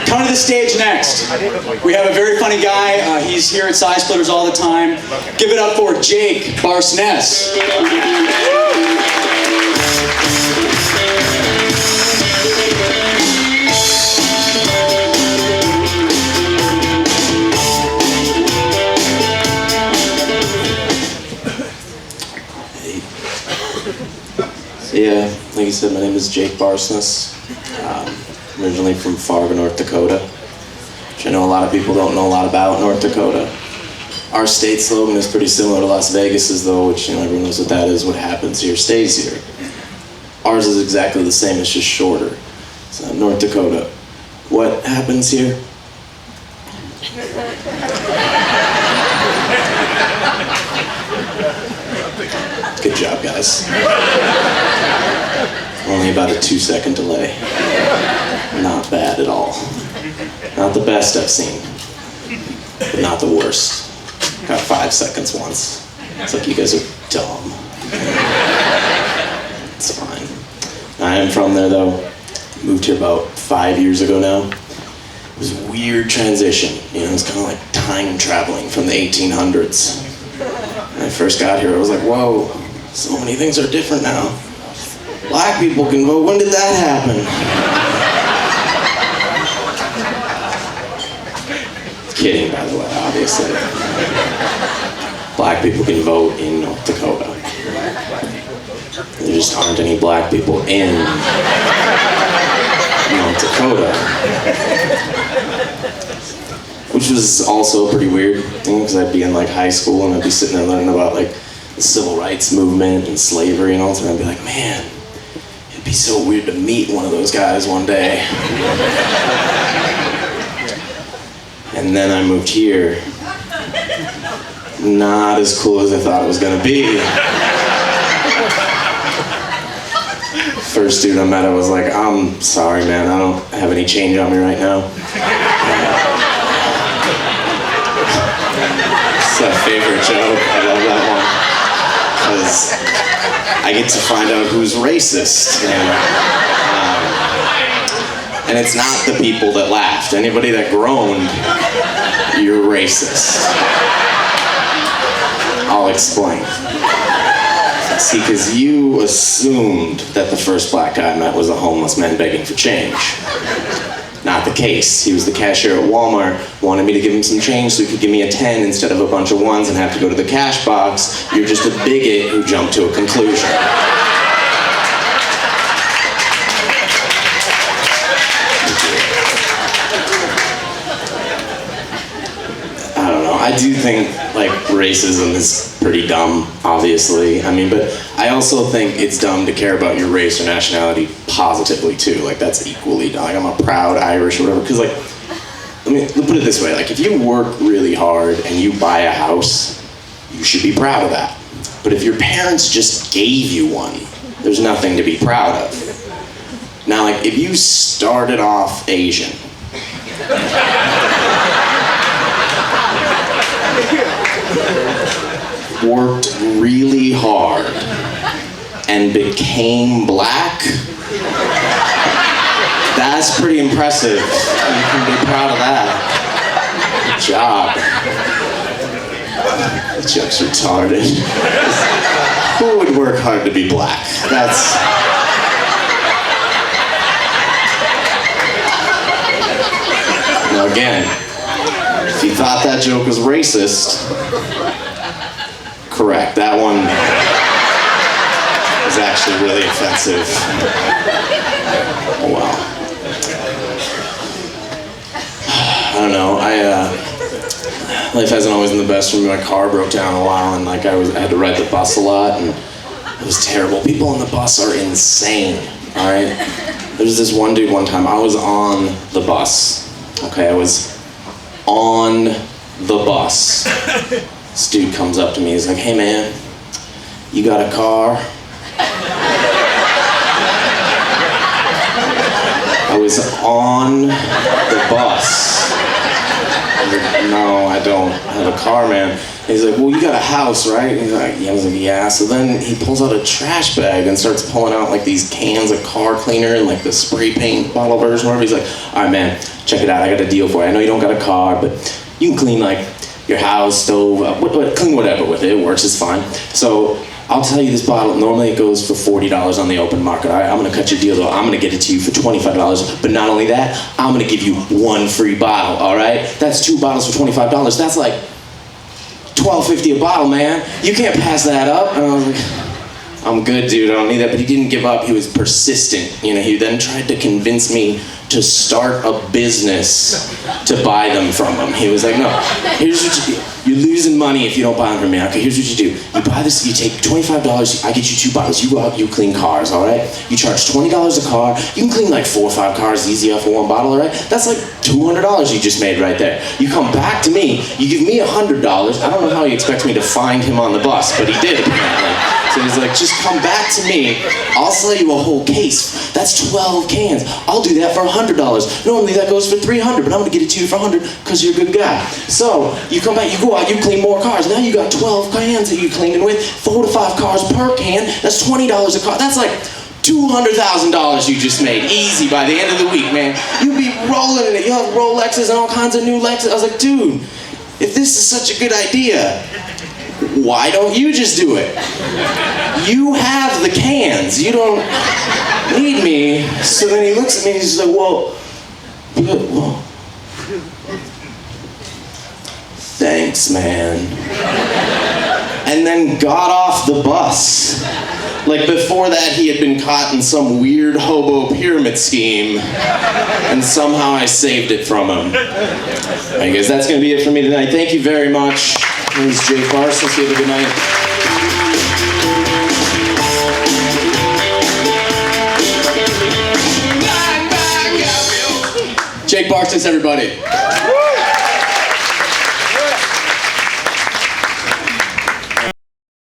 Coming to the stage next, we have a very funny guy. He's here at Side Splitters all the time. Give it up for Jake Barsness. Yeah, like you said, my name is Jake Barsness. I'm originally from Fargo, North Dakota, which I know a lot of people don't know a lot about North Dakota. Our state slogan is pretty similar to Las Vegas's, though, which everyone knows what that is. What happens here stays here. Ours is exactly the same, it's just shorter. So North Dakota, what happens here? Good job, guys. Only about a 2-second delay. Not bad at all. Not the best I've seen, but not the worst. Got 5 seconds once. It's like you guys are dumb. It's fine. I am from there, though. Moved here about 5 years ago now. It was a weird transition. It was kind of like time traveling from the 1800s. When I first got here, I was like, whoa, so many things are different now. Black people can vote. When did that happen? Kidding, by the way, obviously. Black people can vote in North Dakota. There just aren't any black people in North Dakota. Which was also a pretty weird thing, because I'd be in like high school and I'd be sitting there learning about like the civil rights movement and slavery and all that, and I'd be like, man, it'd be so weird to meet one of those guys one day. And then I moved here. Not as cool as I thought it was gonna be. First dude I met, I was like, I'm sorry, man, I don't have any change on me right now. It's my favorite joke. I love that one. Because I get to find out who's racist. And it's not the people that laughed. Anybody that groaned, you're racist. I'll explain. See, because you assumed that the first black guy I met was a homeless man begging for change. Not the case. He was the cashier at Walmart, wanted me to give him some change so he could give me a 10 instead of a bunch of ones and have to go to the cash box. You're just a bigot who jumped to a conclusion. I don't know. I do think, like, racism is pretty dumb, obviously. I mean, but I also think it's dumb to care about your race or nationality positively, too. Like, that's equally dumb. Like, I'm a proud Irish or whatever. Because, like, let me put it this way. Like, if you work really hard and you buy a house, you should be proud of that. But if your parents just gave you one, there's nothing to be proud of. Now, like, if you started off Asian, worked really hard, and became black, that's pretty impressive. You can be proud of that. Good job. The joke's retarded. Who would work hard to be black? That's... Now again, if you thought that joke was racist, correct. That one was actually really offensive. Oh, wow. I don't know. Life hasn't always been the best for me. My car broke down a while, and like I had to ride the bus a lot, and it was terrible. People on the bus are insane. All right. There's this one dude one time. I was on the bus. Okay, I was on the bus. This dude comes up to me, he's like, hey man, you got a car? I was on the bus. like, no, I don't have a car, man. And he's like, well, you got a house, right? And he's like, yeah. I was like, yeah. So then he pulls out a trash bag and starts pulling out like these cans of car cleaner and like the spray paint bottle version, whatever. He's like, all right, man, check it out. I got a deal for you. I know you don't got a car, but you can clean like your house, stove, clean whatever with it. It works, it's fine. So I'll tell you this bottle, normally it goes for $40 on the open market. All right, I'm gonna cut your deal though. I'm gonna get it to you for $25. But not only that, I'm gonna give you one free bottle, all right? That's 2 bottles for $25. That's like $12.50 a bottle, man. You can't pass that up. And I was like, I'm good, dude, I don't need that. But he didn't give up, he was persistent. You know, he then tried to convince me to start a business to buy them from him. He was like, no, here's what you do. You're losing money if you don't buy them from me. Okay, here's what you do. You buy this, you take $25, I get you 2 bottles. You go out, you clean cars, all right? You charge $20 a car. You can clean like 4 or 5 cars easy off of 1 bottle, all right? That's like $200 you just made right there. You come back to me, you give me $100. I don't know how he expects me to find him on the bus, but he did apparently. So he's like, just come back to me, I'll sell you a whole case. That's 12 cans. I'll do that for $100. Normally that goes for $300, but I'm gonna get it to you for $100 because you're a good guy. So you come back, you go out, you clean more cars. Now you got 12 cans that you're cleaning with, 4 to 5 cars per can. That's $20 a car. That's like $200,000 you just made, easy by the end of the week, man. You'll be rolling in it. You'll have Rolexes and all kinds of new Lexus. I was like, dude, if this is such a good idea, why don't you just do it? You have the cans. You don't need me. So then he looks at me and he's like, well, thanks, man. And then got off the bus. Like before that, he had been caught in some weird hobo pyramid scheme, and somehow I saved it from him. I guess that's gonna be it for me tonight. Thank you very much. My name is Jake Barsness. You have a good night. Jake Barsness, everybody.